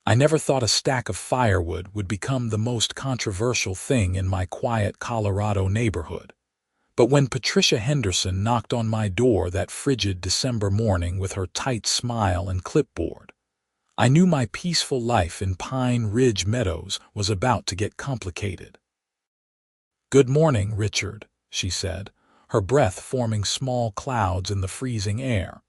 I never thought a stack of firewood would become the most controversial thing in my quiet Colorado neighborhood. But when Patricia Henderson knocked on my door that frigid December morning with her tight smile and clipboard, I knew my peaceful life in Pine Ridge Meadows was about to get complicated. "Good morning, Richard," she said, her breath forming small clouds in the freezing air.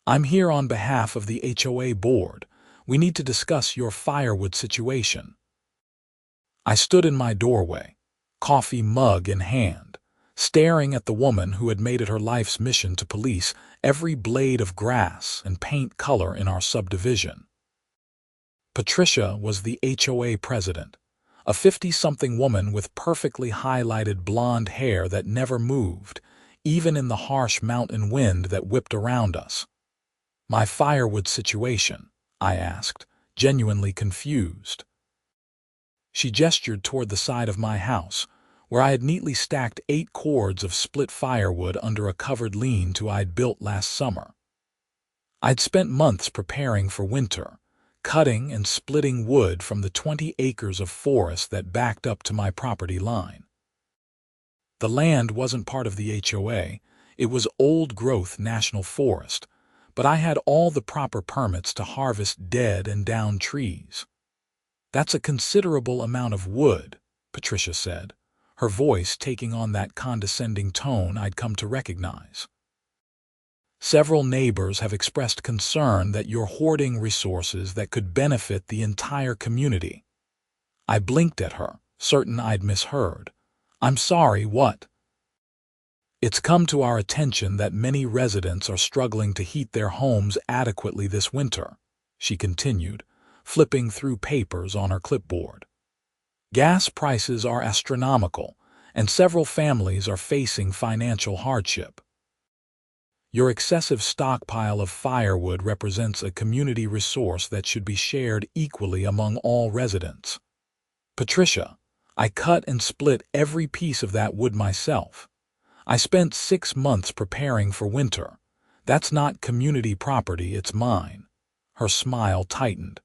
"I'm here on behalf of the HOA board. We need to discuss your firewood situation." I stood in my doorway, coffee mug in hand, staring at the woman who had made it her life's mission to police every blade of grass and paint color in our subdivision. Patricia was the HOA president, a 50-something woman with perfectly highlighted blonde hair that never moved, even in the harsh mountain wind that whipped around us. "My firewood situation?" I asked, genuinely confused. She gestured toward the side of my house, where I had neatly stacked 8 cords of split firewood under a covered lean-to I'd built last summer. I'd spent months preparing for winter, cutting and splitting wood from the 20 acres of forest that backed up to my property line. The land wasn't part of the HOA, it was old-growth national forest, but I had all the proper permits to harvest dead and downed trees. "That's a considerable amount of wood," Patricia said, her voice taking on that condescending tone I'd come to recognize. "Several neighbors have expressed concern that you're hoarding resources that could benefit the entire community." I blinked at her, certain I'd misheard. "I'm sorry, what?" "It's come to our attention that many residents are struggling to heat their homes adequately this winter," she continued, flipping through papers on her clipboard. "Gas prices are astronomical, and several families are facing financial hardship. Your excessive stockpile of firewood represents a community resource that should be shared equally among all residents." "Patricia, I cut and split every piece of that wood myself. I spent 6 months preparing for winter. That's not community property, it's mine." Her smile tightened.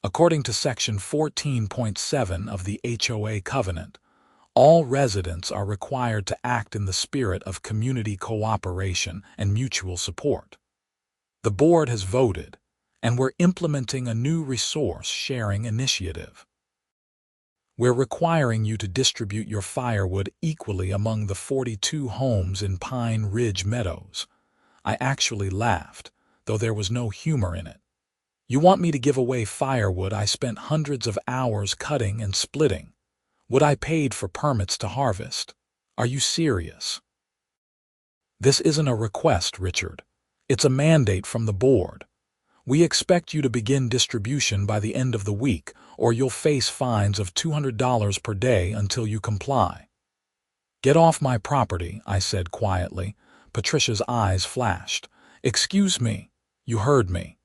"According to Section 14.7 of the HOA Covenant, all residents are required to act in the spirit of community cooperation and mutual support. The board has voted, and we're implementing a new resource-sharing initiative. We're requiring you to distribute your firewood equally among the 42 homes in Pine Ridge Meadows." I actually laughed, though there was no humor in it. "You want me to give away firewood I spent hundreds of hours cutting and splitting? Wood I paid for permits to harvest? Are you serious?" "This isn't a request, Richard. It's a mandate from the board. We expect you to begin distribution by the end of the week, or you'll face fines of $200 per day until you comply." "Get off my property," I said quietly. Patricia's eyes flashed. "Excuse me, you heard me.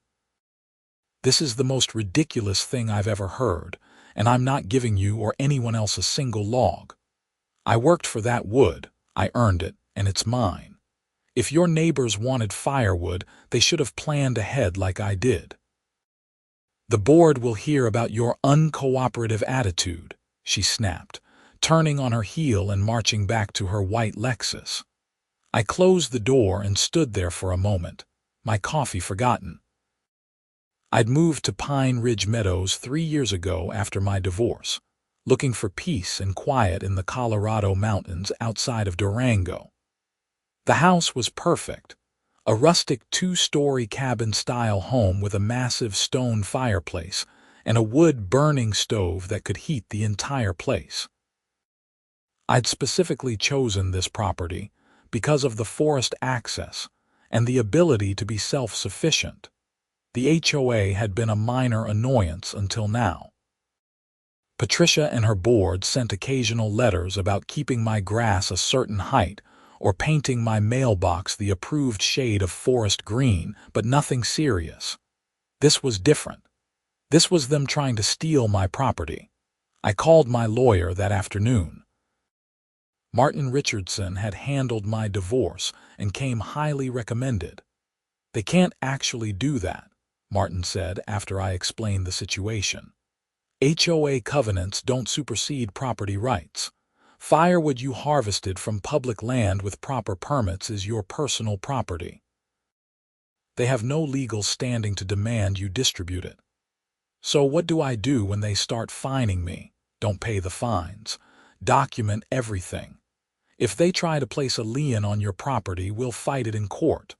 This is the most ridiculous thing I've ever heard, and I'm not giving you or anyone else a single log. I worked for that wood, I earned it, and it's mine. If your neighbors wanted firewood, they should have planned ahead like I did." "The board will hear about your uncooperative attitude," she snapped, turning on her heel and marching back to her white Lexus. I closed the door and stood there for a moment, my coffee forgotten. I'd moved to Pine Ridge Meadows 3 years ago after my divorce, looking for peace and quiet in the Colorado mountains outside of Durango. The house was perfect, a rustic 2-story cabin-style home with a massive stone fireplace and a wood-burning stove that could heat the entire place. I'd specifically chosen this property because of the forest access and the ability to be self-sufficient. The HOA had been a minor annoyance until now. Patricia and her board sent occasional letters about keeping my grass a certain height or painting my mailbox the approved shade of forest green, but nothing serious. This was different. This was them trying to steal my property. I called my lawyer that afternoon. Martin Richardson had handled my divorce and came highly recommended. "They can't actually do that," Martin said after I explained the situation. HOA covenants don't supersede property rights. Firewood you harvested from public land with proper permits is your personal property. They have no legal standing to demand you distribute it. So what do I do when they start fining me? Don't pay the fines. Document everything. If they try to place a lien on your property, we'll fight it in court.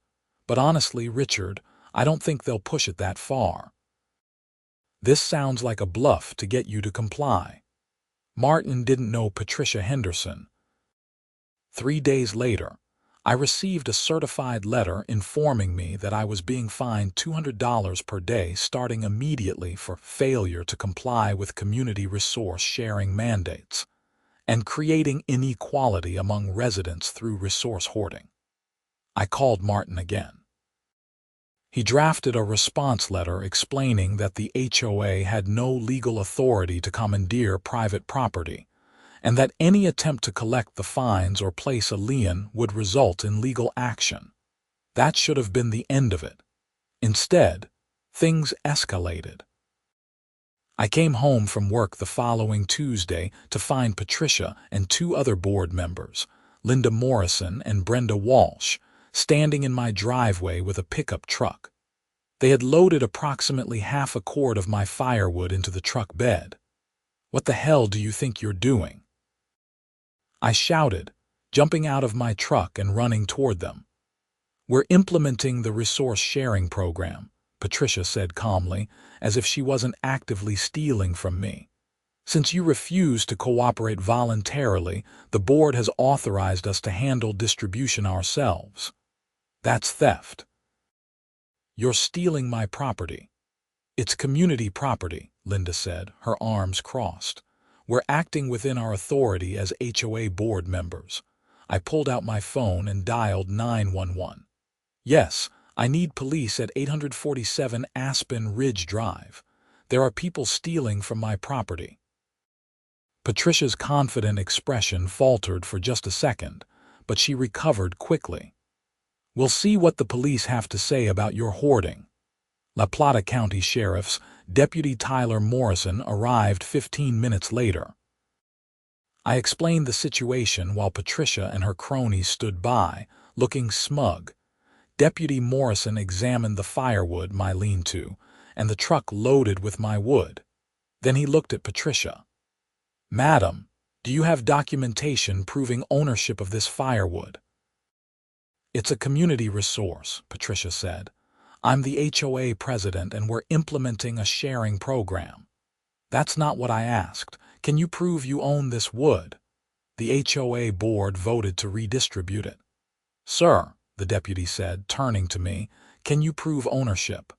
But honestly, Richard, I don't think they'll push it that far. This sounds like a bluff to get you to comply. Martin didn't know Patricia Henderson. 3 days later, I received a certified letter informing me that I was being fined $200 per day starting immediately for failure to comply with community resource sharing mandates and creating inequality among residents through resource hoarding. I called Martin again. He drafted a response letter explaining that the HOA had no legal authority to commandeer private property, and that any attempt to collect the fines or place a lien would result in legal action. That should have been the end of it. Instead, things escalated. I came home from work the following Tuesday to find Patricia and 2 other board members, Linda Morrison and Brenda Walsh, standing in my driveway with a pickup truck. They had loaded approximately half a cord of my firewood into the truck bed. "What the hell do you think you're doing?" I shouted, jumping out of my truck and running toward them. "We're implementing the resource sharing program," Patricia said calmly, as if she wasn't actively stealing from me. "Since you refuse to cooperate voluntarily, the board has authorized us to handle distribution ourselves. That's theft. You're stealing my property." "It's community property," Linda said, her arms crossed. "We're acting within our authority as HOA board members." I pulled out my phone and dialed 911. "Yes, I need police at 847 Aspen Ridge Drive. There are people stealing from my property." Patricia's confident expression faltered for just a second, but she recovered quickly. "We'll see what the police have to say about your hoarding." La Plata County Sheriff's Deputy Tyler Morrison arrived 15 minutes later. I explained the situation while Patricia and her cronies stood by, looking smug. Deputy Morrison examined the firewood, my lean-to, and the truck loaded with my wood. Then he looked at Patricia. "Madam, do you have documentation proving ownership of this firewood?" "It's a community resource," Patricia said. "I'm the HOA president and we're implementing a sharing program." "That's not what I asked. Can you prove you own this wood?" The HOA board voted to redistribute it. "Sir," the deputy said, turning to me, "can you prove ownership?"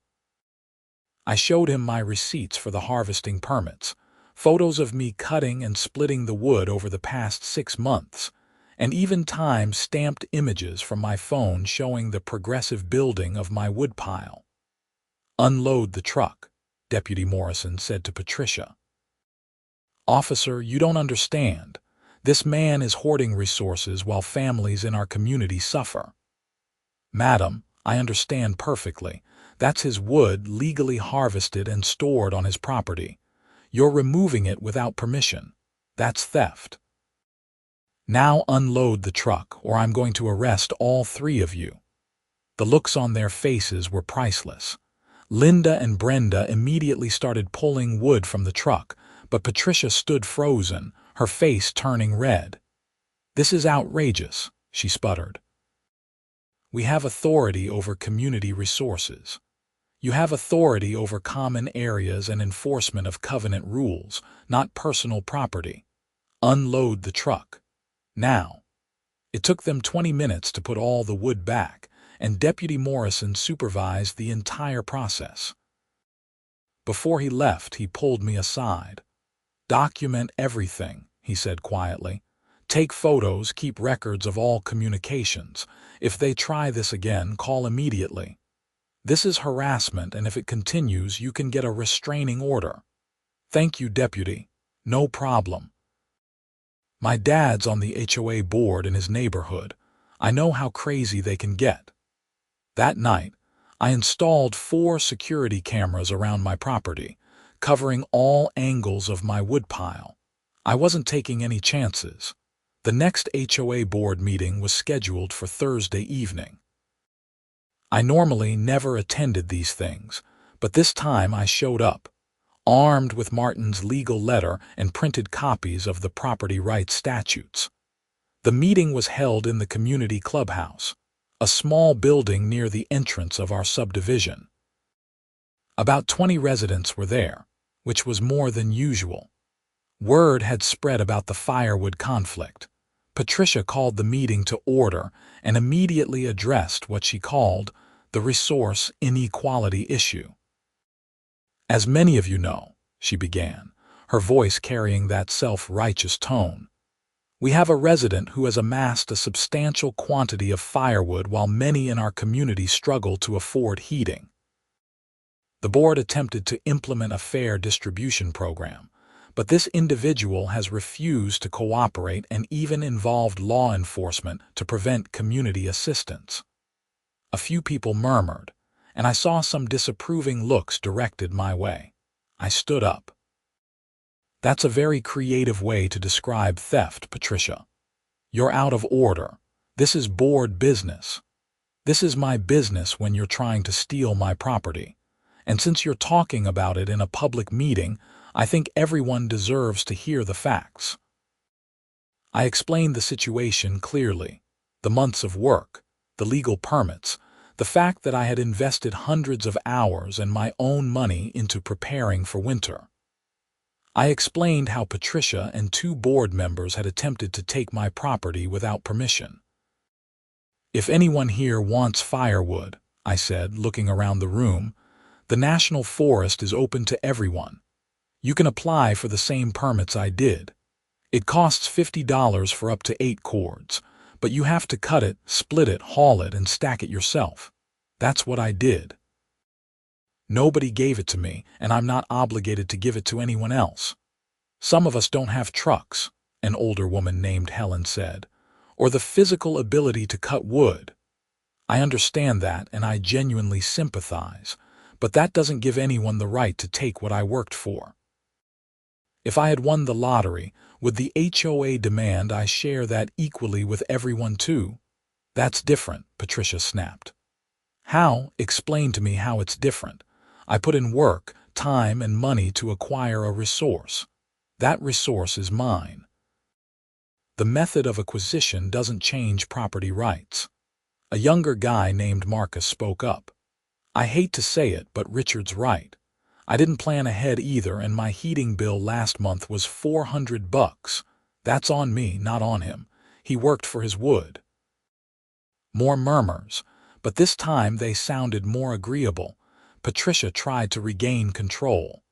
I showed him my receipts for the harvesting permits, photos of me cutting and splitting the wood over the past 6 months, and even time-stamped images from my phone showing the progressive building of my woodpile. "Unload the truck," Deputy Morrison said to Patricia. "Officer, you don't understand. This man is hoarding resources while families in our community suffer." "Madam, I understand perfectly. That's his wood legally harvested and stored on his property. You're removing it without permission. That's theft. Now unload the truck, or I'm going to arrest all 3 of you." The looks on their faces were priceless. Linda and Brenda immediately started pulling wood from the truck, but Patricia stood frozen, her face turning red. "This is outrageous," she sputtered. "We have authority over community resources. You have authority over common areas and enforcement of covenant rules, not personal property. Unload the truck. Now." It took them 20 minutes to put all the wood back, and Deputy Morrison supervised the entire process. Before he left, he pulled me aside. "Document everything," he said quietly. "Take photos, keep records of all communications. If they try this again, call immediately. This is harassment, and if it continues, you can get a restraining order." "Thank you, Deputy. No problem. My dad's on the HOA board in his neighborhood. I know how crazy they can get." That night, I installed 4 security cameras around my property, covering all angles of my woodpile. I wasn't taking any chances. The next HOA board meeting was scheduled for Thursday evening. I normally never attended these things, but this time I showed up, armed with Martin's legal letter and printed copies of the property rights statutes. The meeting was held in the community clubhouse, a small building near the entrance of our subdivision. About 20 residents were there, which was more than usual. Word had spread about the Firewood conflict. Patricia called the meeting to order and immediately addressed what she called the resource inequality issue. As many of you know, she began, her voice carrying that self-righteous tone, we have a resident who has amassed a substantial quantity of firewood while many in our community struggle to afford heating. The board attempted to implement a fair distribution program, but this individual has refused to cooperate and even involved law enforcement to prevent community assistance. A few people murmured, and I saw some disapproving looks directed my way. I stood up. That's a very creative way to describe theft, Patricia. You're out of order. This is board business. This is my business when you're trying to steal my property. And since you're talking about it in a public meeting, I think everyone deserves to hear the facts. I explained the situation clearly, the months of work, the legal permits, the fact that I had invested hundreds of hours and my own money into preparing for winter. I explained how Patricia and 2 board members had attempted to take my property without permission. If anyone here wants firewood, I said, looking around the room, the National Forest is open to everyone. You can apply for the same permits I did. It costs $50 for up to 8 cords, but you have to cut it, split it, haul it, and stack it yourself. That's what I did. Nobody gave it to me, and I'm not obligated to give it to anyone else. Some of us don't have trucks, an older woman named Helen said, or the physical ability to cut wood. I understand that, and I genuinely sympathize, but that doesn't give anyone the right to take what I worked for. If I had won the lottery, would the HOA demand I share that equally with everyone too? That's different, Patricia snapped. How? Explain to me how it's different. I put in work, time, and money to acquire a resource. That resource is mine. The method of acquisition doesn't change property rights. A younger guy named Marcus spoke up. I hate to say it, but Richard's right. I didn't plan ahead either, and my heating bill last month was $400. That's on me, not on him. He worked for his wood. More murmurs, but this time they sounded more agreeable. Patricia tried to regain control.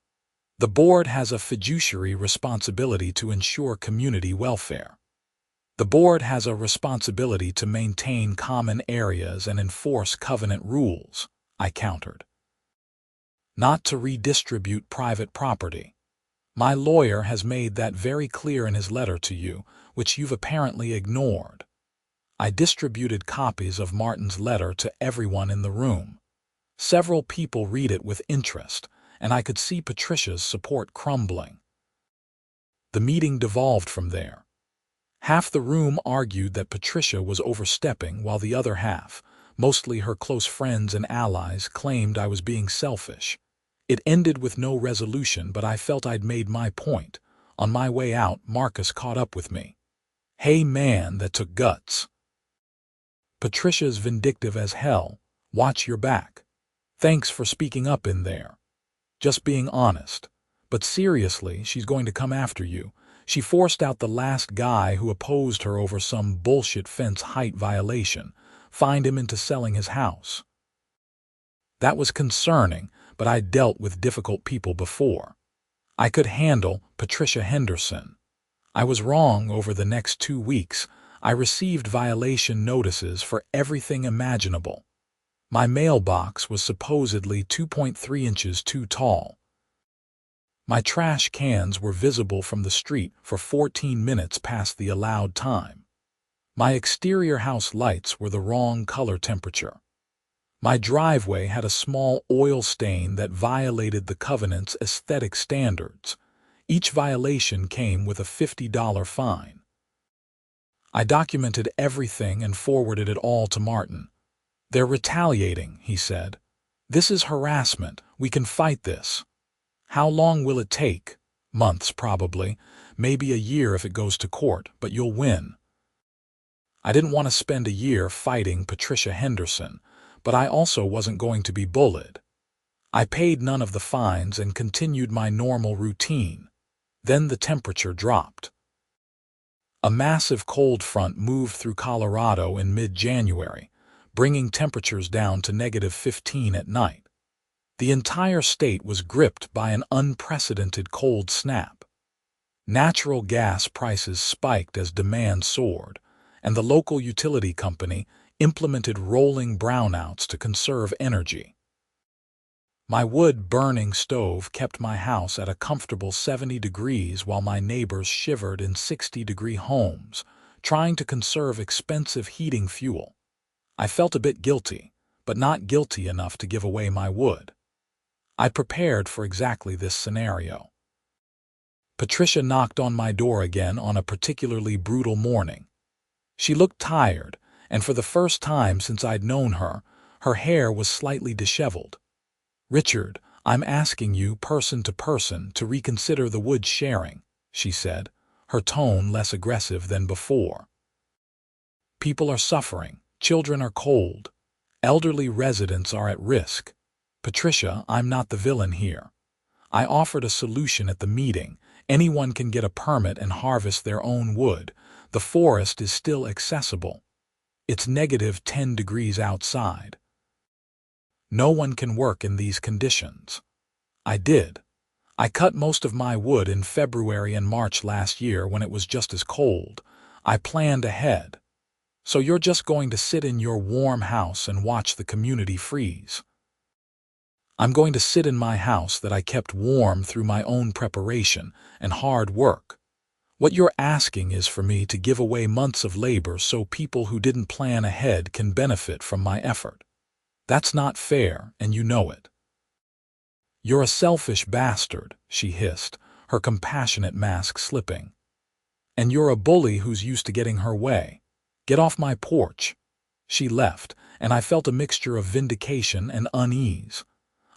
The board has a fiduciary responsibility to ensure community welfare. The board has a responsibility to maintain common areas and enforce covenant rules, I countered. Not to redistribute private property. My lawyer has made that very clear in his letter to you, which you've apparently ignored. I distributed copies of Martin's letter to everyone in the room. Several people read it with interest, and I could see Patricia's support crumbling. The meeting devolved from there. Half the room argued that Patricia was overstepping, while the other half, mostly her close friends and allies, claimed I was being selfish. It ended with no resolution, but I felt I'd made my point. On my way out, Marcus caught up with me. Hey man, that took guts. Patricia's vindictive as hell. Watch your back. Thanks for speaking up in there. Just being honest. But seriously, she's going to come after you. She forced out the last guy who opposed her over some bullshit fence height violation, fined him into selling his house. That was concerning, but I dealt with difficult people before. I could handle Patricia Henderson. I was wrong. Over the next 2 weeks. I received violation notices for everything imaginable. My mailbox was supposedly 2.3 inches too tall. My trash cans were visible from the street for 14 minutes past the allowed time. My exterior house lights were the wrong color temperature. My driveway had a small oil stain that violated the covenant's aesthetic standards. Each violation came with a $50 fine. I documented everything and forwarded it all to Martin. "They're retaliating," he said. "This is harassment. We can fight this." "How long will it take?" "Months, probably. Maybe a year if it goes to court, but you'll win." I didn't want to spend a year fighting Patricia Henderson, but I also wasn't going to be bullied. I paid none of the fines and continued my normal routine. Then the temperature dropped. A massive cold front moved through Colorado in mid-January, bringing temperatures down to -15 at night. The entire state was gripped by an unprecedented cold snap. Natural gas prices spiked as demand soared, and the local utility company implemented rolling brownouts to conserve energy. My wood-burning stove kept my house at a comfortable 70 degrees while my neighbors shivered in 60-degree homes, trying to conserve expensive heating fuel. I felt a bit guilty, but not guilty enough to give away my wood. I prepared for exactly this scenario. Patricia knocked on my door again on a particularly brutal morning. She looked tired, and for the first time since I'd known her, her hair was slightly disheveled. "Richard, I'm asking you, person to person, to reconsider the wood sharing," she said, her tone less aggressive than before. "People are suffering, children are cold, elderly residents are at risk. Patricia, I'm not the villain here. I offered a solution at the meeting. Anyone can get a permit and harvest their own wood. The forest is still accessible. It's -10 degrees outside. No one can work in these conditions." I did. I cut most of my wood in February and March last year when it was just as cold. I planned ahead. "So you're just going to sit in your warm house and watch the community freeze?" "I'm going to sit in my house that I kept warm through my own preparation and hard work. What you're asking is for me to give away months of labor so people who didn't plan ahead can benefit from my effort. That's not fair, and you know it." "You're a selfish bastard," she hissed, her compassionate mask slipping. "And you're a bully who's used to getting her way. Get off my porch." She left, and I felt a mixture of vindication and unease.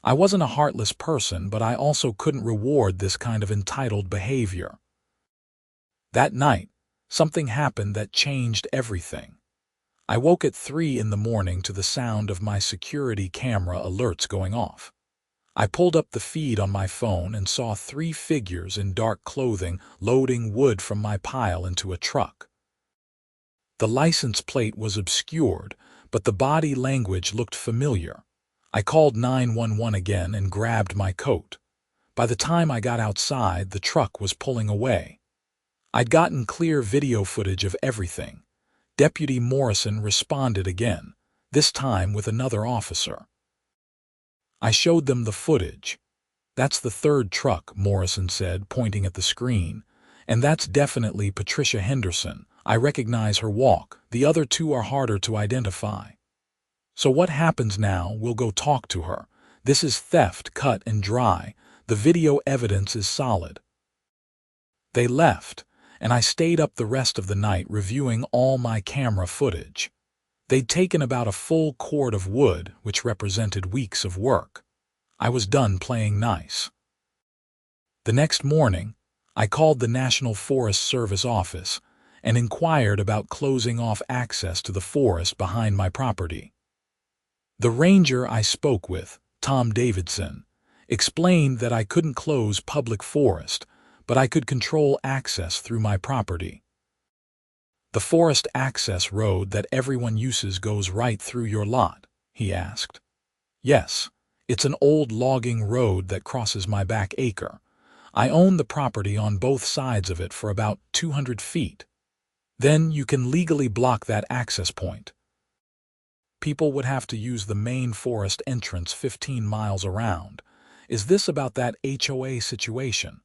I wasn't a heartless person, but I also couldn't reward this kind of entitled behavior. That night, something happened that changed everything. I woke at 3 in the morning to the sound of my security camera alerts going off. I pulled up the feed on my phone and saw 3 figures in dark clothing loading wood from my pile into a truck. The license plate was obscured, but the body language looked familiar. I called 911 again and grabbed my coat. By the time I got outside, the truck was pulling away. I'd gotten clear video footage of everything. Deputy Morrison responded again, this time with another officer. I showed them the footage. "That's the 3rd truck," Morrison said, pointing at the screen. "And that's definitely Patricia Henderson. I recognize her walk. The other 2 are harder to identify." "So what happens now? We'll go talk to her. This is theft, cut and dry. The video evidence is solid." They left, and I stayed up the rest of the night reviewing all my camera footage. They'd taken about a full cord of wood, which represented weeks of work. I was done playing nice. The next morning, I called the National Forest Service office and inquired about closing off access to the forest behind my property. The ranger I spoke with, Tom Davidson, explained that I couldn't close public forest, but I could control access through my property. "The forest access road that everyone uses goes right through your lot?" he asked. "Yes, it's an old logging road that crosses my back acre. I own the property on both sides of it for about 200 feet. Then you can legally block that access point. People would have to use the main forest entrance 15 miles around. Is this about that HOA situation?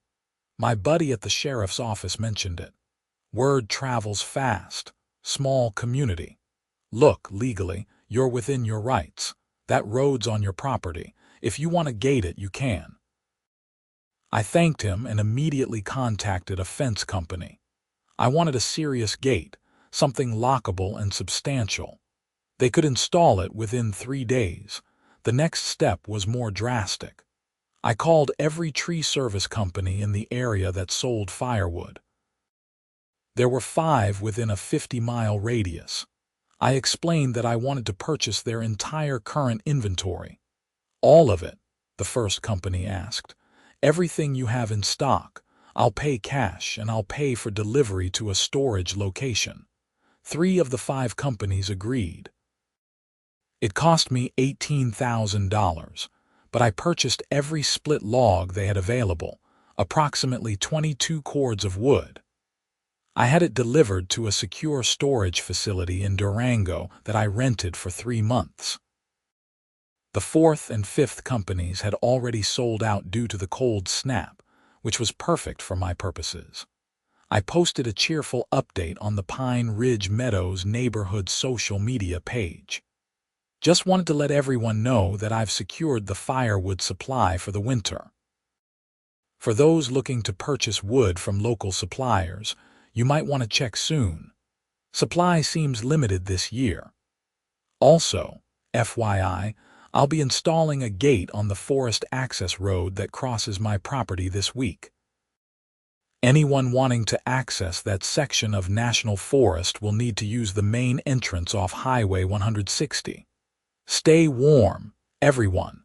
My buddy at the sheriff's office mentioned it. Word travels fast. Small community. Look, legally, you're within your rights. That road's on your property. If you want to gate it, you can." I thanked him and immediately contacted a fence company. I wanted a serious gate, something lockable and substantial. They could install it within 3 days. The next step was more drastic. I called every tree service company in the area that sold firewood. There were 5 within a 50-mile radius. I explained that I wanted to purchase their entire current inventory. "All of it?" the first company asked. "Everything you have in stock. I'll pay cash and I'll pay for delivery to a storage location." 3 of the 5 companies agreed. It cost me $18,000, but I purchased every split log they had available, approximately 22 cords of wood. I had it delivered to a secure storage facility in Durango that I rented for 3 months. The 4th and 5th companies had already sold out due to the cold snap, which was perfect for my purposes. I posted a cheerful update on the Pine Ridge Meadows neighborhood social media page. "Just wanted to let everyone know that I've secured the firewood supply for the winter. For those looking to purchase wood from local suppliers, you might want to check soon. Supply seems limited this year. Also, FYI, I'll be installing a gate on the forest access road that crosses my property this week. Anyone wanting to access that section of National Forest will need to use the main entrance off Highway 160. Stay warm, everyone."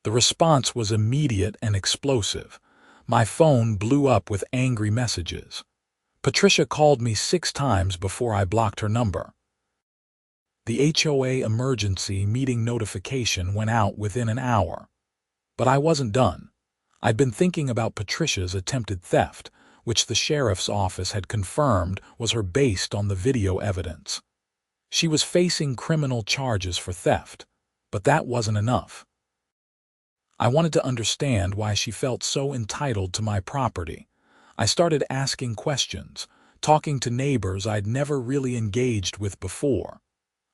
The response was immediate and explosive. My phone blew up with angry messages. Patricia called me 6 times before I blocked her number. The HOA emergency meeting notification went out within an hour. But I wasn't done. I'd been thinking about Patricia's attempted theft, which the sheriff's office had confirmed was her based on the video evidence. She was facing criminal charges for theft, but that wasn't enough. I wanted to understand why she felt so entitled to my property. I started asking questions, talking to neighbors I'd never really engaged with before.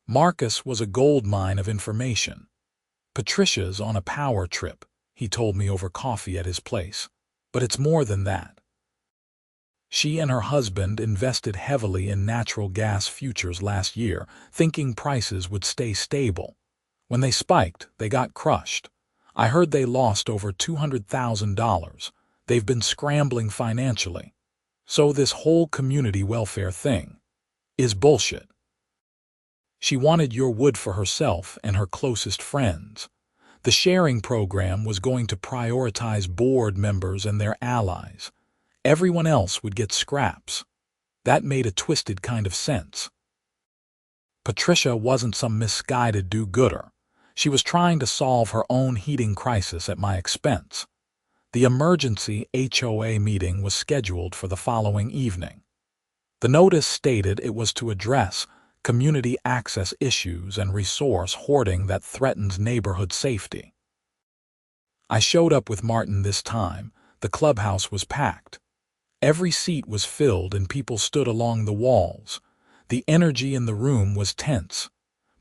Marcus was a goldmine of information. "Patricia's on a power trip," he told me over coffee at his place. "But it's more than that. She and her husband invested heavily in natural gas futures last year, thinking prices would stay stable. When they spiked, they got crushed. I heard they lost over $200,000. They've been scrambling financially. So this whole community welfare thing is bullshit. She wanted your wood for herself and her closest friends. The sharing program was going to prioritize board members and their allies. Everyone else would get scraps. That made a twisted kind of sense. Patricia wasn't some misguided do-gooder. She was trying to solve her own heating crisis at my expense. The emergency HOA meeting was scheduled for the following evening. The notice stated it was to address community access issues and resource hoarding that threatens neighborhood safety. I showed up with Martin this time. The clubhouse was packed. Every seat was filled and people stood along the walls. The energy in the room was tense.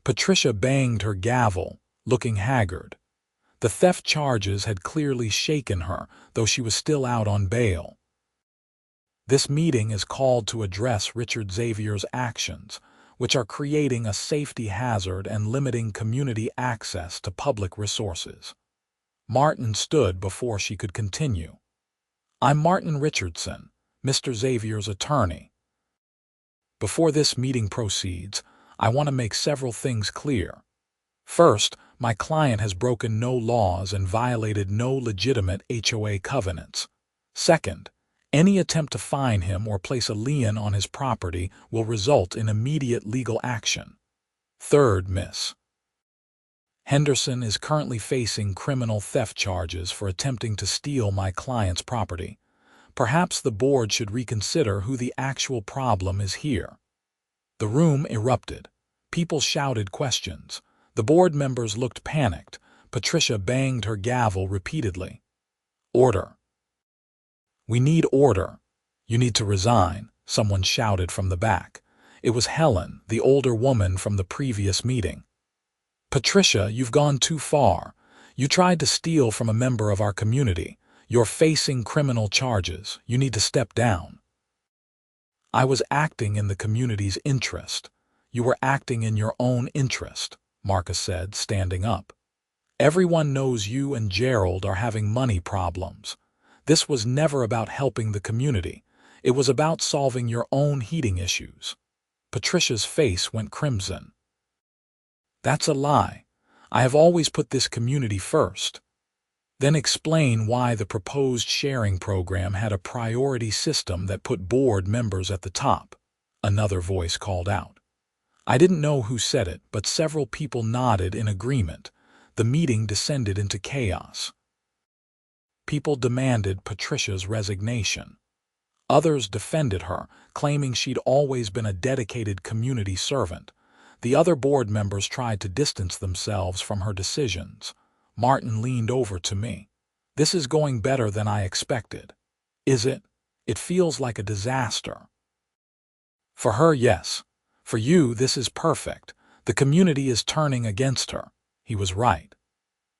Patricia banged her gavel, looking haggard. The theft charges had clearly shaken her, though she was still out on bail. "This meeting is called to address Richard Xavier's actions, which are creating a safety hazard and limiting community access to public resources." Martin stood before she could continue. "I'm Martin Richardson, Mr. Xavier's attorney. Before this meeting proceeds, I want to make several things clear. First, my client has broken no laws and violated no legitimate HOA covenants. Second, any attempt to fine him or place a lien on his property will result in immediate legal action. Third, Miss Henderson is currently facing criminal theft charges for attempting to steal my client's property. Perhaps the board should reconsider who the actual problem is here." The room erupted. People shouted questions. The board members looked panicked. Patricia banged her gavel repeatedly. "Order. We need order. You need to resign," someone shouted from the back. It was Helen, the older woman from the previous meeting. Patricia, you've gone too far. You tried to steal from a member of our community. You're facing criminal charges. You need to step down. I was acting in the community's interest. You were acting in your own interest, Marcus said, standing up. Everyone knows you and Gerald are having money problems. This was never about helping the community. It was about solving your own heating issues. Patricia's face went crimson. That's a lie. I have always put this community first. Then explain why the proposed sharing program had a priority system that put board members at the top, another voice called out. I didn't know who said it, but several people nodded in agreement. The meeting descended into chaos. People demanded Patricia's resignation. Others defended her, claiming she'd always been a dedicated community servant. The other board members tried to distance themselves from her decisions. Martin leaned over to me. This is going better than I expected. Is it? It feels like a disaster. For her, yes. For you, this is perfect. The community is turning against her. He was right.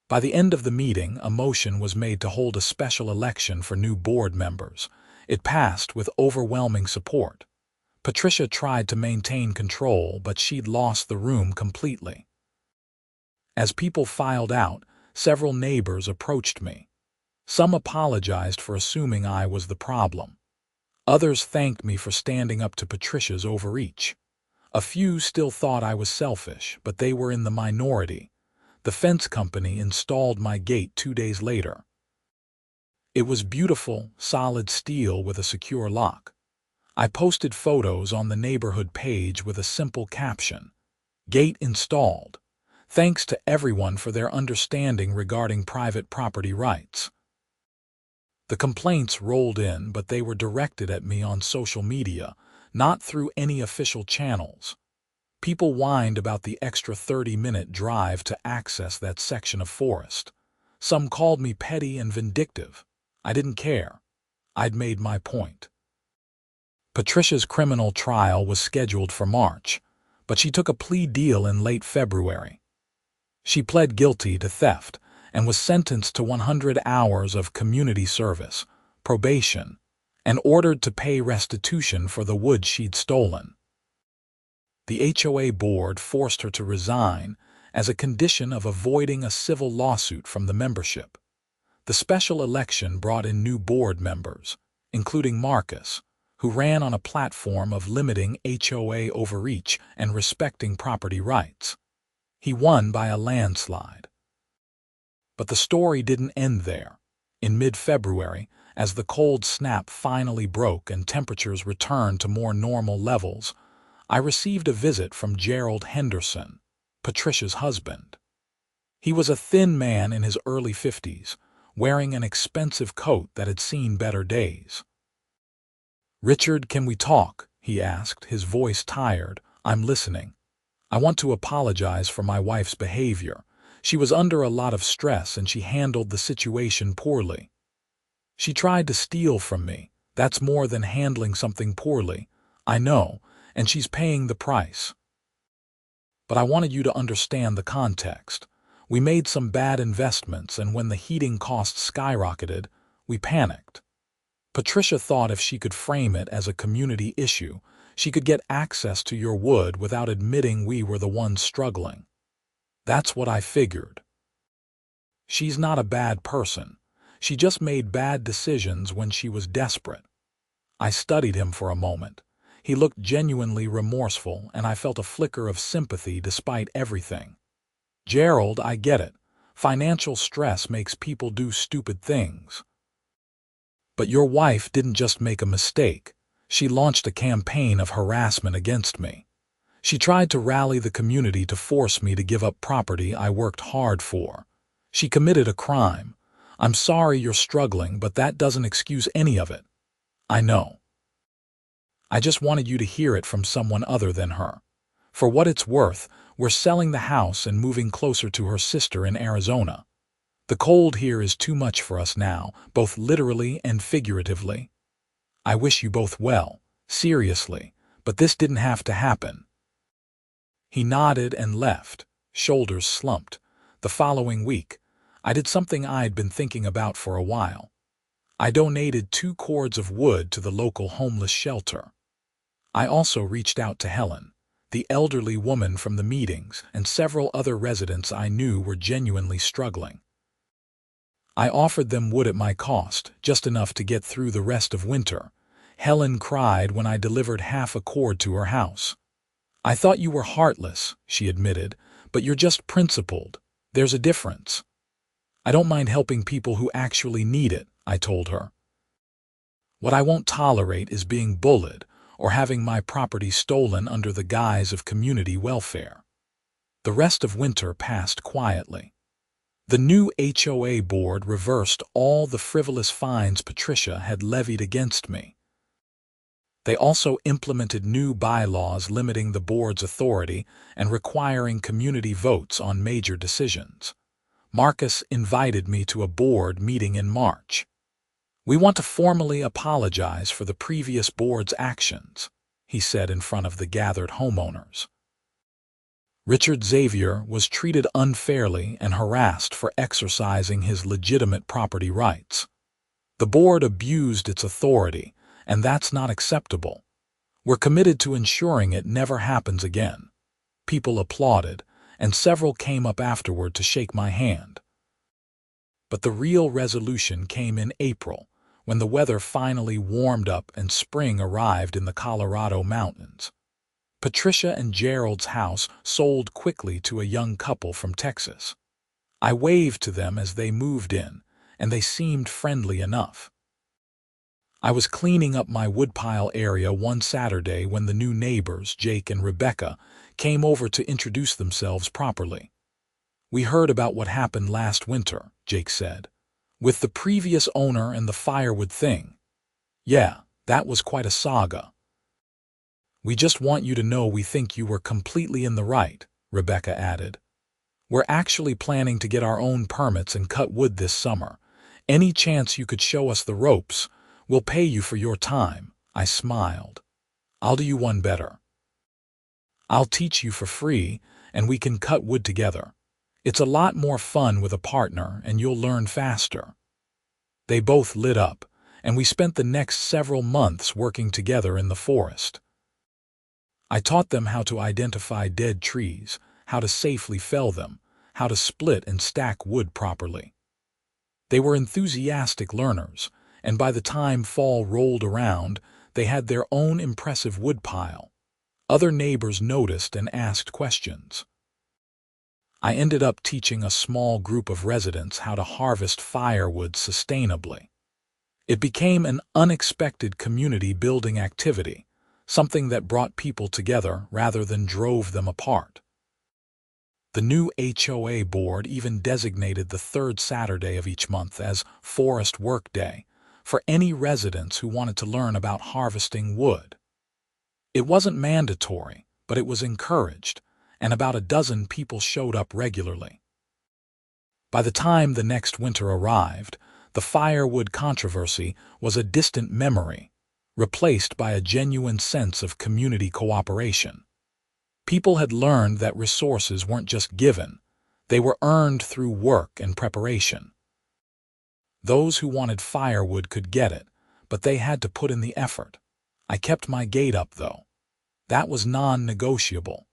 By the end of the meeting, a motion was made to hold a special election for new board members. It passed with overwhelming support. Patricia tried to maintain control, but she'd lost the room completely. As people filed out, several neighbors approached me. Some apologized for assuming I was the problem. Others thanked me for standing up to Patricia's overreach. A few still thought I was selfish, but they were in the minority. The fence company installed my gate 2 days later. It was beautiful, solid steel with a secure lock. I posted photos on the neighborhood page with a simple caption, "Gate installed. Thanks to everyone for their understanding regarding private property rights." The complaints rolled in, but they were directed at me on social media, not through any official channels. People whined about the extra 30-minute drive to access that section of forest. Some called me petty and vindictive. I didn't care. I'd made my point. Patricia's criminal trial was scheduled for March, but she took a plea deal in late February. She pled guilty to theft and was sentenced to 100 hours of community service, probation, and ordered to pay restitution for the wood she'd stolen. The HOA board forced her to resign as a condition of avoiding a civil lawsuit from the membership. The special election brought in new board members, including Marcus, who ran on a platform of limiting HOA overreach and respecting property rights. He won by a landslide. But the story didn't end there. In mid-February, as the cold snap finally broke and temperatures returned to more normal levels, I received a visit from Gerald Henderson, Patricia's husband. He was a thin man in his early 50s, wearing an expensive coat that had seen better days. "Richard, can we talk?" he asked, his voice tired. "I'm listening. I want to apologize for my wife's behavior. She was under a lot of stress and she handled the situation poorly. She tried to steal from me. That's more than handling something poorly. I know, and she's paying the price. But I wanted you to understand the context. We made some bad investments, and when the heating costs skyrocketed, we panicked. Patricia thought if she could frame it as a community issue, she could get access to your wood without admitting we were the ones struggling. That's what I figured. She's not a bad person. She just made bad decisions when she was desperate." I studied him for a moment. He looked genuinely remorseful, and I felt a flicker of sympathy despite everything. "Gerald, I get it. Financial stress makes people do stupid things. But your wife didn't just make a mistake. She launched a campaign of harassment against me. She tried to rally the community to force me to give up property I worked hard for. She committed a crime. I'm sorry you're struggling, but that doesn't excuse any of it. I know. I just wanted you to hear it from someone other than her. For what it's worth, we're selling the house and moving closer to her sister in Arizona. The cold here is too much for us now, both literally and figuratively. I wish you both well, seriously, but this didn't have to happen." He nodded and left, shoulders slumped. The following week, I did something I'd been thinking about for a while. I donated 2 cords of wood to the local homeless shelter. I also reached out to Helen, the elderly woman from the meetings, and several other residents I knew were genuinely struggling. I offered them wood at my cost, just enough to get through the rest of winter. Helen cried when I delivered half a cord to her house. "I thought you were heartless," she admitted, "but you're just principled. There's a difference." "I don't mind helping people who actually need it," I told her. "What I won't tolerate is being bullied or having my property stolen under the guise of community welfare." The rest of winter passed quietly. The new HOA board reversed all the frivolous fines Patricia had levied against me. They also implemented new bylaws limiting the board's authority and requiring community votes on major decisions. Marcus invited me to a board meeting in March. "We want to formally apologize for the previous board's actions," he said in front of the gathered homeowners. Richard Xavier was treated unfairly and harassed for exercising his legitimate property rights. The board abused its authority, and that's not acceptable. We're committed to ensuring it never happens again. People applauded, and several came up afterward to shake my hand. But the real resolution came in April, when the weather finally warmed up and spring arrived in the Colorado mountains. Patricia and Gerald's house sold quickly to a young couple from Texas. I waved to them as they moved in, and they seemed friendly enough. I was cleaning up my woodpile area one Saturday when the new neighbors, Jake and Rebecca, came over to introduce themselves properly. "We heard about what happened last winter," Jake said, "with the previous owner and the Firewood thing. Yeah, that was quite a saga. We just want you to know we think you were completely in the right," Rebecca added. "We're actually planning to get our own permits and cut wood this summer. Any chance you could show us the ropes, we'll pay you for your time." I smiled. "I'll do you one better. I'll teach you for free, and we can cut wood together. It's a lot more fun with a partner, and you'll learn faster." They both lit up, and we spent the next several months working together in the forest. I taught them how to identify dead trees, how to safely fell them, how to split and stack wood properly. They were enthusiastic learners, and by the time fall rolled around, they had their own impressive woodpile. Other neighbors noticed and asked questions. I ended up teaching a small group of residents how to harvest firewood sustainably. It became an unexpected community-building activity, something that brought people together rather than drove them apart. The new HOA board even designated the 3rd Saturday of each month as Forest Work Day for any residents who wanted to learn about harvesting wood. It wasn't mandatory, but it was encouraged, and about a dozen people showed up regularly. By the time the next winter arrived, the firewood controversy was a distant memory, replaced by a genuine sense of community cooperation. People had learned that resources weren't just given, they were earned through work and preparation. Those who wanted firewood could get it, but they had to put in the effort. I kept my gate up, though. That was non-negotiable.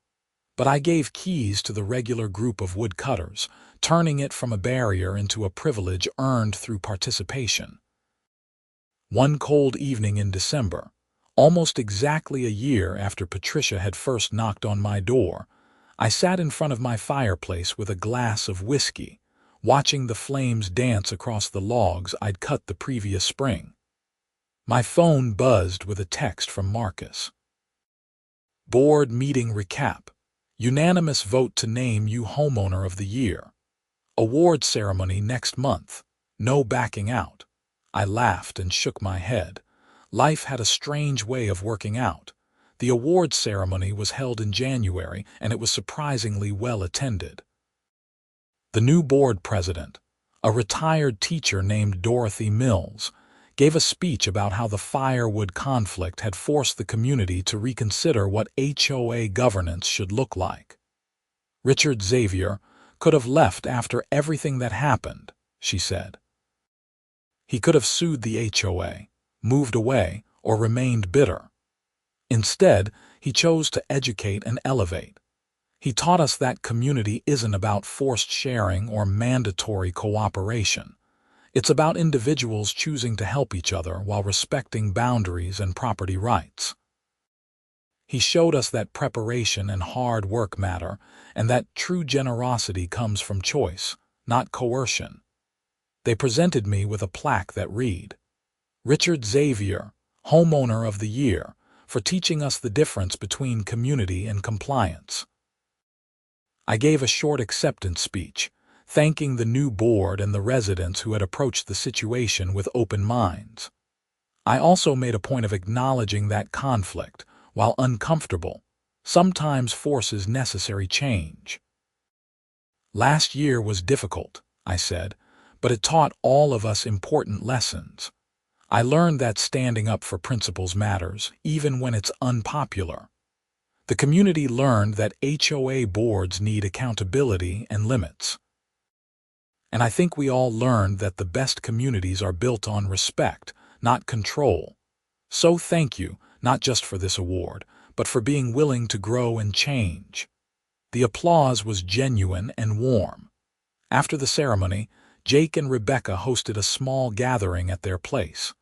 But I gave keys to the regular group of woodcutters, turning it from a barrier into a privilege earned through participation. One cold evening in December, almost exactly a year after Patricia had first knocked on my door, I sat in front of my fireplace with a glass of whiskey, watching the flames dance across the logs I'd cut the previous spring. My phone buzzed with a text from Marcus. "Board meeting recap. Unanimous vote to name you homeowner of the year. Award ceremony next month. No backing out." I laughed and shook my head. Life had a strange way of working out. The award ceremony was held in January, and it was surprisingly well attended. The new board president, a retired teacher named Dorothy Mills, gave a speech about how the firewood conflict had forced the community to reconsider what HOA governance should look like. Richard Xavier could have left after everything that happened, she said. He could have sued the HOA, moved away, or remained bitter. Instead, he chose to educate and elevate. He taught us that community isn't about forced sharing or mandatory cooperation. It's about individuals choosing to help each other while respecting boundaries and property rights. He showed us that preparation and hard work matter, and that true generosity comes from choice, not coercion. They presented me with a plaque that read, "Richard Xavier, Homeowner of the Year, for teaching us the difference between community and compliance." I gave a short acceptance speech, thanking the new board and the residents who had approached the situation with open minds. I also made a point of acknowledging that conflict, while uncomfortable, sometimes forces necessary change. "Last year was difficult," I said, "but it taught all of us important lessons. I learned that standing up for principles matters, even when it's unpopular. The community learned that HOA boards need accountability and limits. And I think we all learned that the best communities are built on respect, not control. So thank you, not just for this award, but for being willing to grow and change." The applause was genuine and warm. After the ceremony, Jake and Rebecca hosted a small gathering at their place.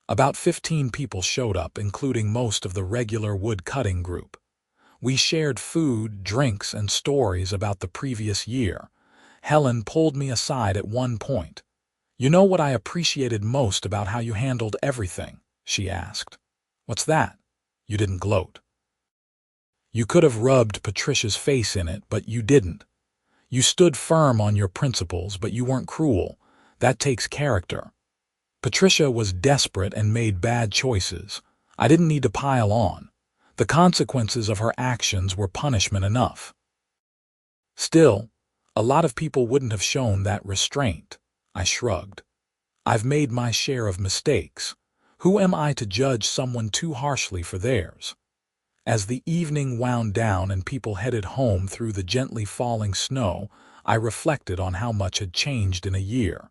About 15 people showed up, including most of the regular wood-cutting group. We shared food, drinks, and stories about the previous year. Helen pulled me aside at one point. "You know what I appreciated most about how you handled everything?" she asked. "What's that?" "You didn't gloat. You could have rubbed Patricia's face in it, but you didn't. You stood firm on your principles, but you weren't cruel. That takes character. Patricia was desperate and made bad choices. I didn't need to pile on. The consequences of her actions were punishment enough. Still, a lot of people wouldn't have shown that restraint." I shrugged. "I've made my share of mistakes. Who am I to judge someone too harshly for theirs?" As the evening wound down and people headed home through the gently falling snow, I reflected on how much had changed in a year.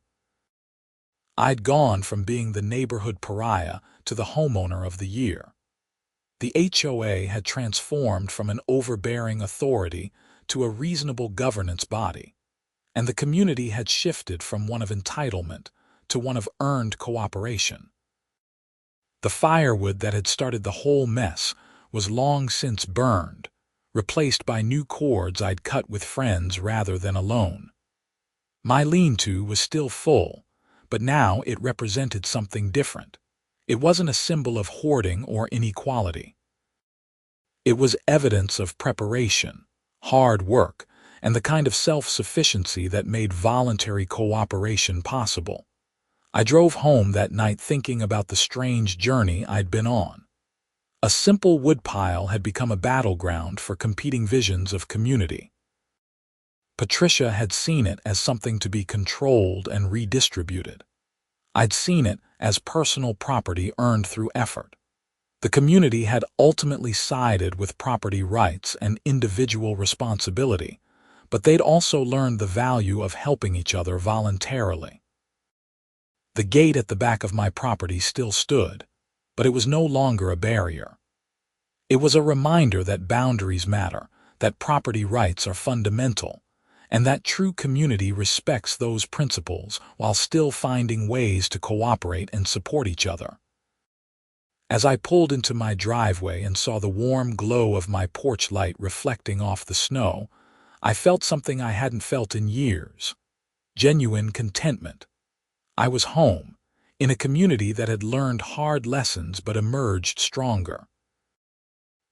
I'd gone from being the neighborhood pariah to the homeowner of the year. The HOA had transformed from an overbearing authority to a reasonable governance body, and the community had shifted from one of entitlement to one of earned cooperation. The firewood that had started the whole mess was long since burned, replaced by new cords I'd cut with friends rather than alone. My lean-to was still full, but now it represented something different. It wasn't a symbol of hoarding or inequality. It was evidence of preparation, hard work, and the kind of self-sufficiency that made voluntary cooperation possible. I drove home that night thinking about the strange journey I'd been on. A simple woodpile had become a battleground for competing visions of community. Patricia had seen it as something to be controlled and redistributed. I'd seen it as personal property earned through effort. The community had ultimately sided with property rights and individual responsibility, but they'd also learned the value of helping each other voluntarily. The gate at the back of my property still stood, but it was no longer a barrier. It was a reminder that boundaries matter, that property rights are fundamental, and that true community respects those principles while still finding ways to cooperate and support each other. As I pulled into my driveway and saw the warm glow of my porch light reflecting off the snow, I felt something I hadn't felt in years: genuine contentment. I was home, in a community that had learned hard lessons but emerged stronger.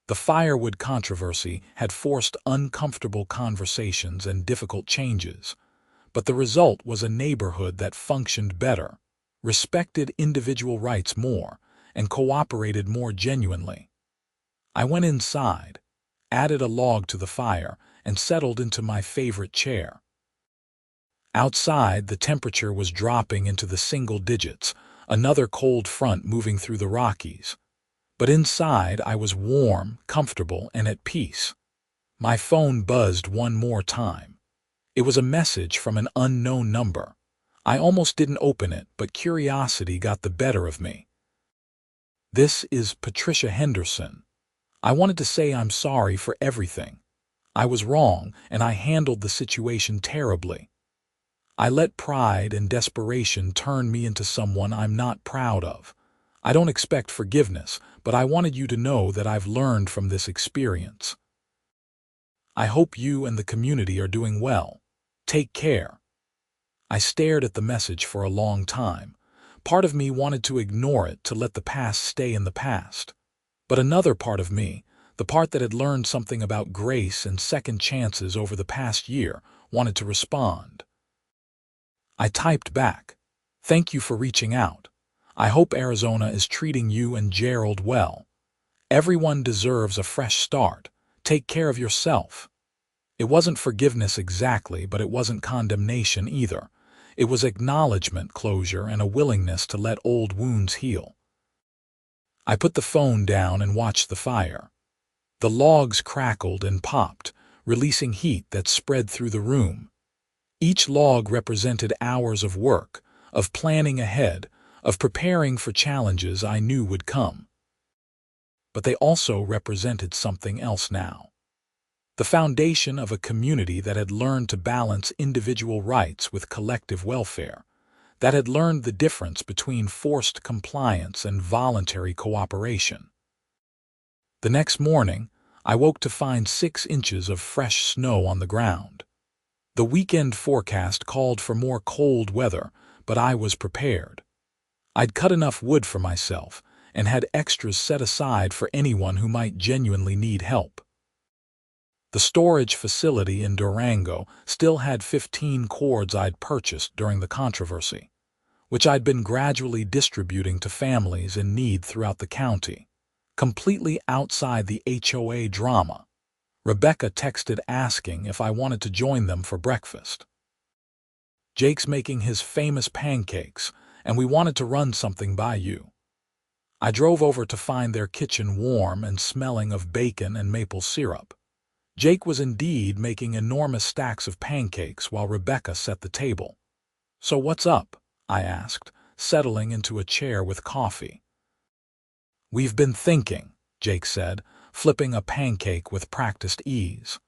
The firewood controversy had forced uncomfortable conversations and difficult changes, but the result was a neighborhood that functioned better, respected individual rights more, and cooperated more genuinely. I went inside, added a log to the fire, and settled into my favorite chair. Outside, the temperature was dropping into the single digits, another cold front moving through the Rockies. But inside, I was warm, comfortable, and at peace. My phone buzzed one more time. It was a message from an unknown number. I almost didn't open it, but curiosity got the better of me. "This is Patricia Henderson. I wanted to say I'm sorry for everything. I was wrong, and I handled the situation terribly. I let pride and desperation turn me into someone I'm not proud of. I don't expect forgiveness, but I wanted you to know that I've learned from this experience. I hope you and the community are doing well. Take care." I stared at the message for a long time. Part of me wanted to ignore it, to let the past stay in the past. But another part of me, the part that had learned something about grace and second chances over the past year, wanted to respond. I typed back, "Thank you for reaching out. I hope Arizona is treating you and Gerald well. Everyone deserves a fresh start. Take care of yourself." It wasn't forgiveness exactly, but it wasn't condemnation either. It was acknowledgement, closure, and a willingness to let old wounds heal. I put the phone down and watched the fire. The logs crackled and popped, releasing heat that spread through the room. Each log represented hours of work, of planning ahead, of preparing for challenges I knew would come. But they also represented something else now. The foundation of a community that had learned to balance individual rights with collective welfare, that had learned the difference between forced compliance and voluntary cooperation. The next morning, I woke to find 6 inches of fresh snow on the ground. The weekend forecast called for more cold weather, but I was prepared. I'd cut enough wood for myself and had extras set aside for anyone who might genuinely need help. The storage facility in Durango still had 15 cords I'd purchased during the controversy, which I'd been gradually distributing to families in need throughout the county. Completely outside the HOA drama, Rebecca texted asking if I wanted to join them for breakfast. "Jake's making his famous pancakes, and we wanted to run something by you." I drove over to find their kitchen warm and smelling of bacon and maple syrup. Jake was indeed making enormous stacks of pancakes while Rebecca set the table. "So what's up?" I asked, settling into a chair with coffee. "We've been thinking," Jake said, flipping a pancake with practiced ease.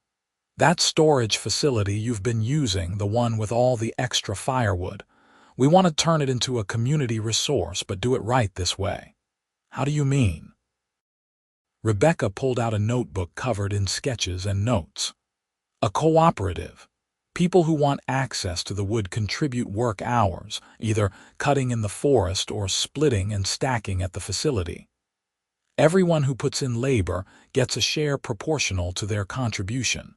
"That storage facility you've been using, the one with all the extra firewood, we want to turn it into a community resource, but do it right this way." "How do you mean?" Rebecca pulled out a notebook covered in sketches and notes. "A cooperative. People who want access to the wood contribute work hours, either cutting in the forest or splitting and stacking at the facility. Everyone who puts in labor gets a share proportional to their contribution.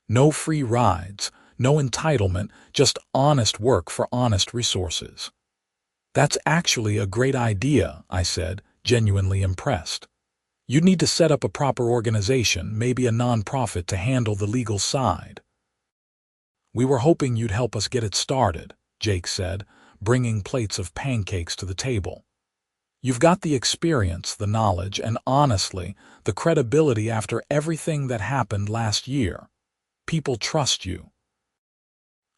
No free rides, no entitlement, just honest work for honest resources." "That's actually a great idea," I said, genuinely impressed. "You'd need to set up a proper organization, maybe a nonprofit, to handle the legal side." "We were hoping you'd help us get it started," Jake said, bringing plates of pancakes to the table. "You've got the experience, the knowledge, and honestly, the credibility after everything that happened last year. People trust you."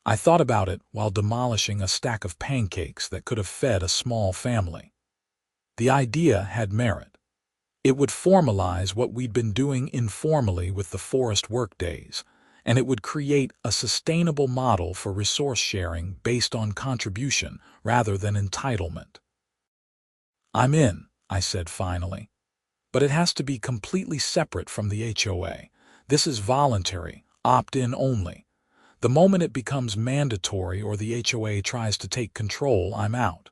I thought about it while demolishing a stack of pancakes that could have fed a small family. The idea had merit. It would formalize what we'd been doing informally with the forest workdays, and it would create a sustainable model for resource sharing based on contribution rather than entitlement. "I'm in," I said finally. "But it has to be completely separate from the HOA. This is voluntary, opt-in only. The moment it becomes mandatory or the HOA tries to take control, I'm out."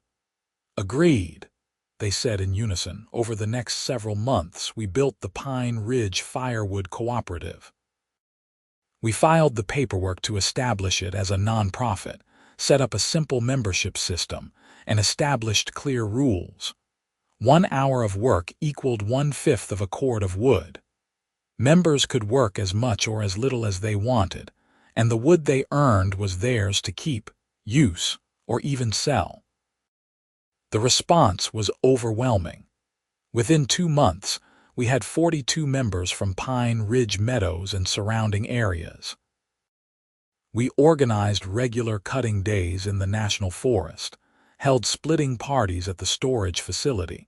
"Agreed," they said in unison. Over the next several months, we built the Pine Ridge Firewood Cooperative. We filed the paperwork to establish it as a nonprofit, set up a simple membership system, and established clear rules. 1 hour of work equaled 1/5 of a cord of wood. Members could work as much or as little as they wanted, and the wood they earned was theirs to keep, use, or even sell. The response was overwhelming. Within 2 months, We had 42 members from Pine Ridge Meadows and surrounding areas. We organized regular cutting days in the National Forest, held splitting parties at the storage facility,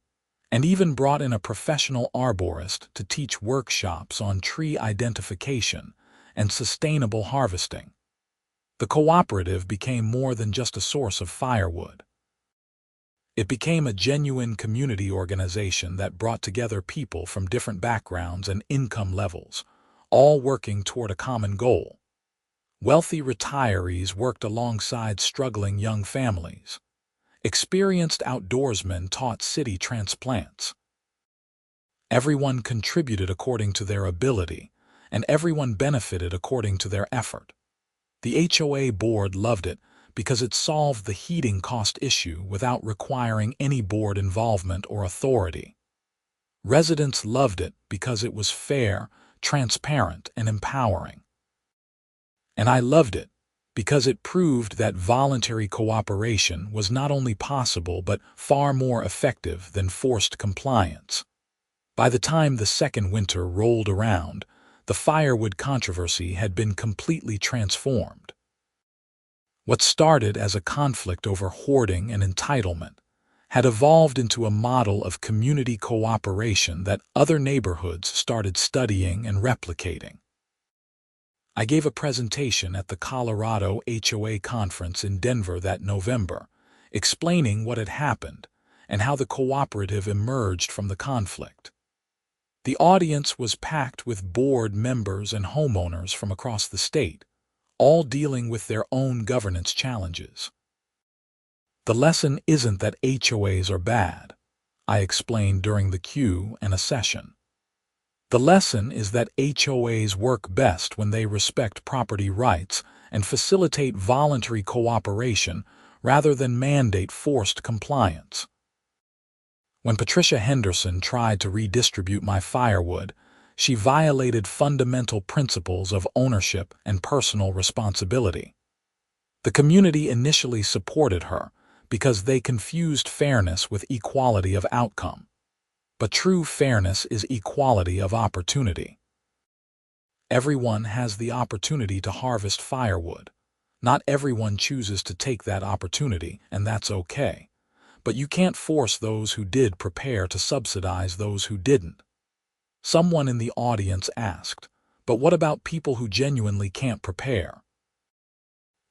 and even brought in a professional arborist to teach workshops on tree identification and sustainable harvesting. The cooperative became more than just a source of firewood. It became a genuine community organization that brought together people from different backgrounds and income levels, all working toward a common goal. Wealthy retirees worked alongside struggling young families. Experienced outdoorsmen taught city transplants. Everyone contributed according to their ability, and everyone benefited according to their effort. The HOA board loved it because it solved the heating cost issue without requiring any board involvement or authority. Residents loved it because it was fair, transparent, and empowering. And I loved it because it proved that voluntary cooperation was not only possible but far more effective than forced compliance. By the time the second winter rolled around, the firewood controversy had been completely transformed. What started as a conflict over hoarding and entitlement had evolved into a model of community cooperation that other neighborhoods started studying and replicating. I gave a presentation at the Colorado HOA conference in Denver that November, explaining what had happened and how the cooperative emerged from the conflict. The audience was packed with board members and homeowners from across the state, all dealing with their own governance challenges. The lesson isn't that HOAs are bad, I explained during the Q&A session. The lesson is that HOAs work best when they respect property rights and facilitate voluntary cooperation rather than mandate forced compliance. When Patricia Henderson tried to redistribute my firewood, she violated fundamental principles of ownership and personal responsibility. The community initially supported her because they confused fairness with equality of outcome. But true fairness is equality of opportunity. Everyone has the opportunity to harvest firewood. Not everyone chooses to take that opportunity, and that's okay. But you can't force those who did prepare to subsidize those who didn't. Someone in the audience asked, but what about people who genuinely can't prepare?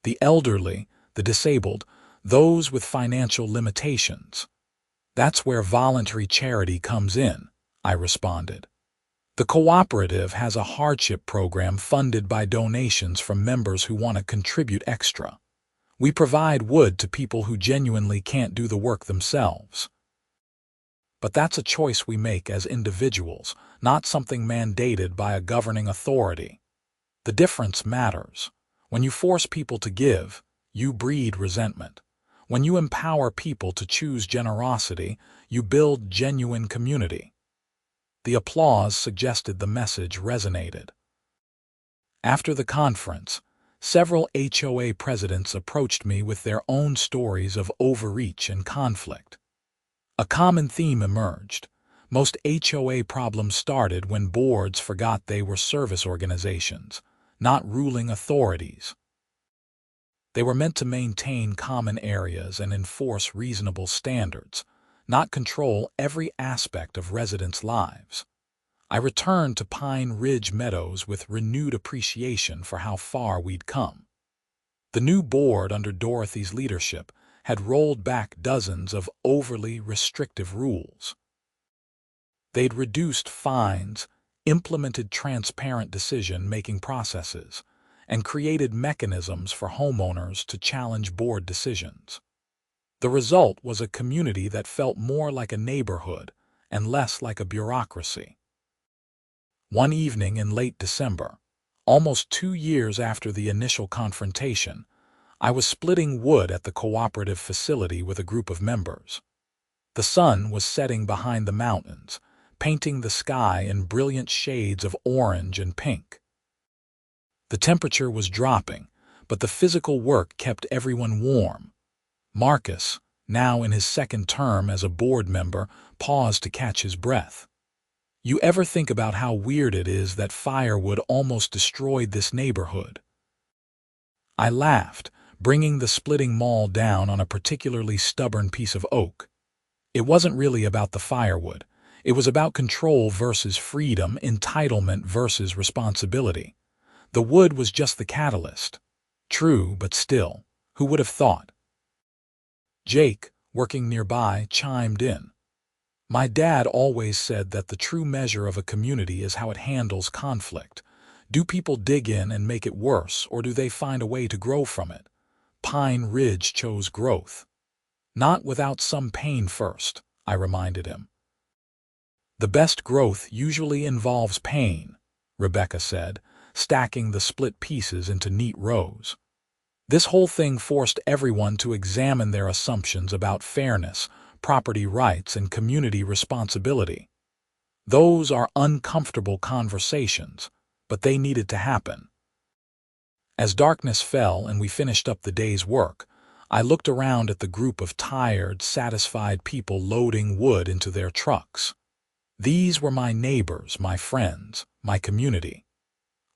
The elderly, the disabled, those with financial limitations. That's where voluntary charity comes in, I responded. The cooperative has a hardship program funded by donations from members who want to contribute extra. We provide wood to people who genuinely can't do the work themselves. But that's a choice we make as individuals, not something mandated by a governing authority. The difference matters. When you force people to give, you breed resentment. When you empower people to choose generosity, you build genuine community. The applause suggested the message resonated. After the conference, several HOA presidents approached me with their own stories of overreach and conflict. A common theme emerged. Most HOA problems started when boards forgot they were service organizations, not ruling authorities. They were meant to maintain common areas and enforce reasonable standards, not control every aspect of residents' lives. I returned to Pine Ridge Meadows with renewed appreciation for how far we'd come. The new board under Dorothy's leadership had rolled back dozens of overly restrictive rules. They'd reduced fines, implemented transparent decision-making processes, and created mechanisms for homeowners to challenge board decisions. The result was a community that felt more like a neighborhood and less like a bureaucracy. One evening in late December, almost 2 years after the initial confrontation, I was splitting wood at the cooperative facility with a group of members. The sun was setting behind the mountains, painting the sky in brilliant shades of orange and pink. The temperature was dropping, but the physical work kept everyone warm. Marcus, now in his second term as a board member, paused to catch his breath. You ever think about how weird it is that firewood almost destroyed this neighborhood? I laughed, bringing the splitting maul down on a particularly stubborn piece of oak. It wasn't really about the firewood. It was about control versus freedom, entitlement versus responsibility. The wood was just the catalyst. True, but still, who would have thought? Jake, working nearby, chimed in. My dad always said that the true measure of a community is how it handles conflict. Do people dig in and make it worse, or do they find a way to grow from it? Pine Ridge chose growth. Not without some pain first, I reminded him. The best growth usually involves pain, Rebecca said, stacking the split pieces into neat rows. This whole thing forced everyone to examine their assumptions about fairness, property rights, and community responsibility. Those are uncomfortable conversations, but they needed to happen. As darkness fell and we finished up the day's work, I looked around at the group of tired, satisfied people loading wood into their trucks. These were my neighbors, my friends, my community.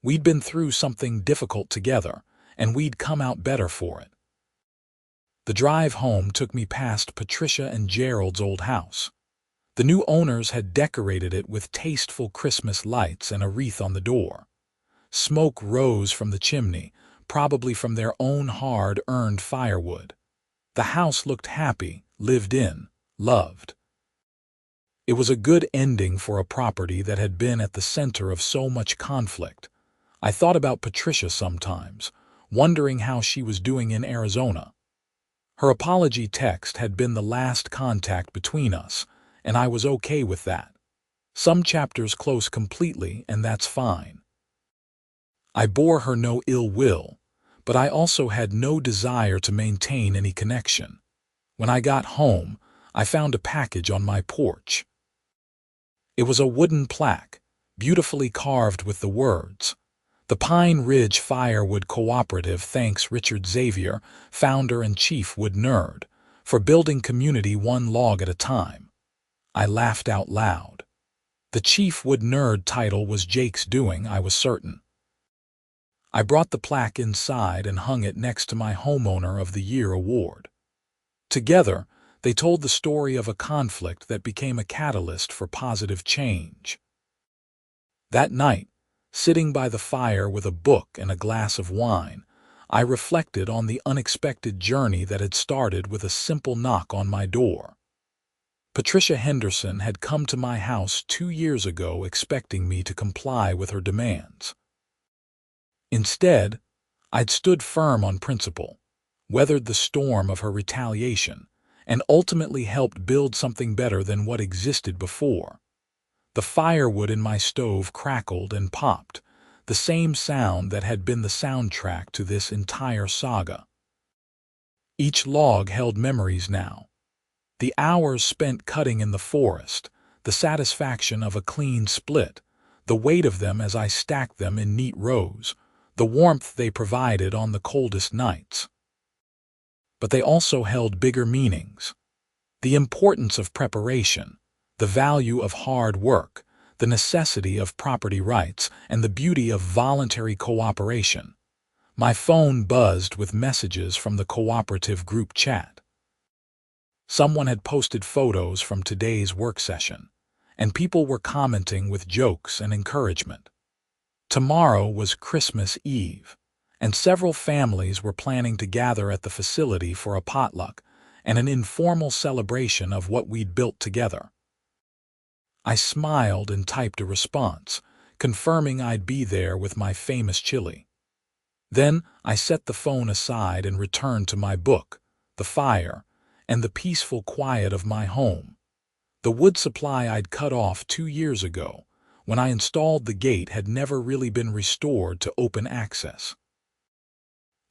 We'd been through something difficult together, and we'd come out better for it. The drive home took me past Patricia and Gerald's old house. The new owners had decorated it with tasteful Christmas lights and a wreath on the door. Smoke rose from the chimney, probably from their own hard-earned firewood. The house looked happy, lived in, loved. It was a good ending for a property that had been at the center of so much conflict. I thought about Patricia sometimes, wondering how she was doing in Arizona. Her apology text had been the last contact between us, and I was okay with that. Some chapters close completely, and that's fine. I bore her no ill will, but I also had no desire to maintain any connection. When I got home, I found a package on my porch. It was a wooden plaque, beautifully carved with the words, "The Pine Ridge Firewood Cooperative thanks Richard Xavier, founder and chief wood nerd, for building community one log at a time." I laughed out loud. The chief wood nerd title was Jake's doing, I was certain. I brought the plaque inside and hung it next to my Homeowner of the Year award. Together, they told the story of a conflict that became a catalyst for positive change. That night, sitting by the fire with a book and a glass of wine, I reflected on the unexpected journey that had started with a simple knock on my door. Patricia Henderson had come to my house 2 years ago expecting me to comply with her demands. Instead, I'd stood firm on principle, weathered the storm of her retaliation, and ultimately helped build something better than what existed before. The firewood in my stove crackled and popped, the same sound that had been the soundtrack to this entire saga. Each log held memories now. The hours spent cutting in the forest, the satisfaction of a clean split, the weight of them as I stacked them in neat rows, the warmth they provided on the coldest nights. But they also held bigger meanings. The importance of preparation, the value of hard work, the necessity of property rights, and the beauty of voluntary cooperation. My phone buzzed with messages from the cooperative group chat. Someone had posted photos from today's work session, and people were commenting with jokes and encouragement. Tomorrow was Christmas Eve, and several families were planning to gather at the facility for a potluck and an informal celebration of what we'd built together. I smiled and typed a response, confirming I'd be there with my famous chili. Then I set the phone aside and returned to my book, the fire, and the peaceful quiet of my home. The wood supply I'd cut off 2 years ago, when I installed the gate, had never really been restored to open access.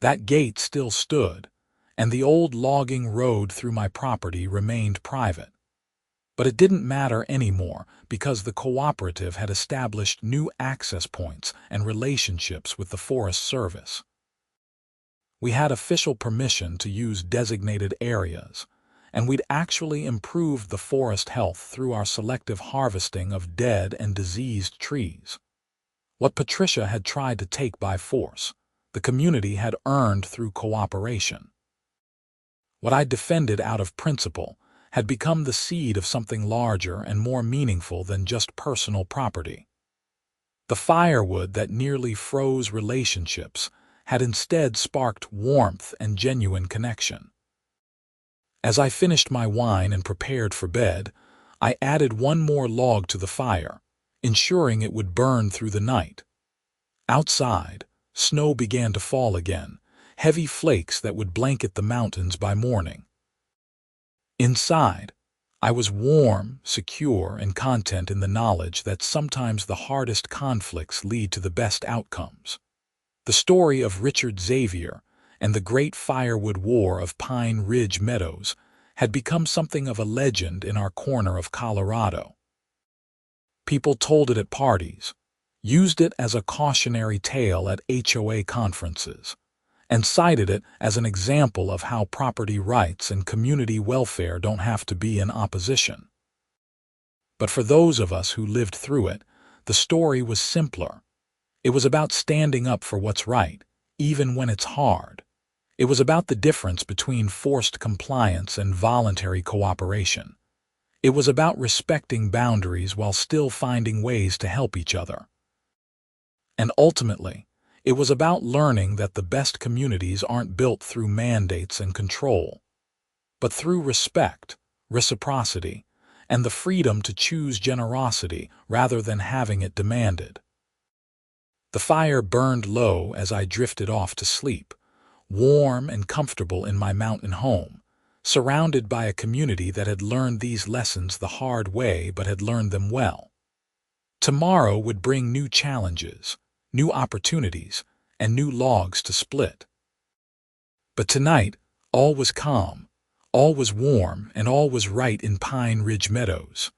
That gate still stood, and the old logging road through my property remained private. But it didn't matter anymore because the cooperative had established new access points and relationships with the Forest Service. We had official permission to use designated areas, and we'd actually improved the forest health through our selective harvesting of dead and diseased trees. What Patricia had tried to take by force, the community had earned through cooperation. What I defended out of principle had become the seed of something larger and more meaningful than just personal property. The firewood that nearly froze relationships had instead sparked warmth and genuine connection. As I finished my wine and prepared for bed, I added one more log to the fire, ensuring it would burn through the night. Outside, snow began to fall again, heavy flakes that would blanket the mountains by morning. Inside, I was warm, secure, and content in the knowledge that sometimes the hardest conflicts lead to the best outcomes. The story of Richard Xavier and the Great Firewood War of Pine Ridge Meadows had become something of a legend in our corner of Colorado. People told it at parties, used it as a cautionary tale at HOA conferences, and cited it as an example of how property rights and community welfare don't have to be in opposition. But for those of us who lived through it, the story was simpler. It was about standing up for what's right, even when it's hard. It was about the difference between forced compliance and voluntary cooperation. It was about respecting boundaries while still finding ways to help each other. And ultimately, it was about learning that the best communities aren't built through mandates and control, but through respect, reciprocity, and the freedom to choose generosity rather than having it demanded. The fire burned low as I drifted off to sleep, warm and comfortable in my mountain home, surrounded by a community that had learned these lessons the hard way but had learned them well. Tomorrow would bring new challenges, new opportunities, and new logs to split. But tonight, all was calm, all was warm, and all was right in Pine Ridge Meadows.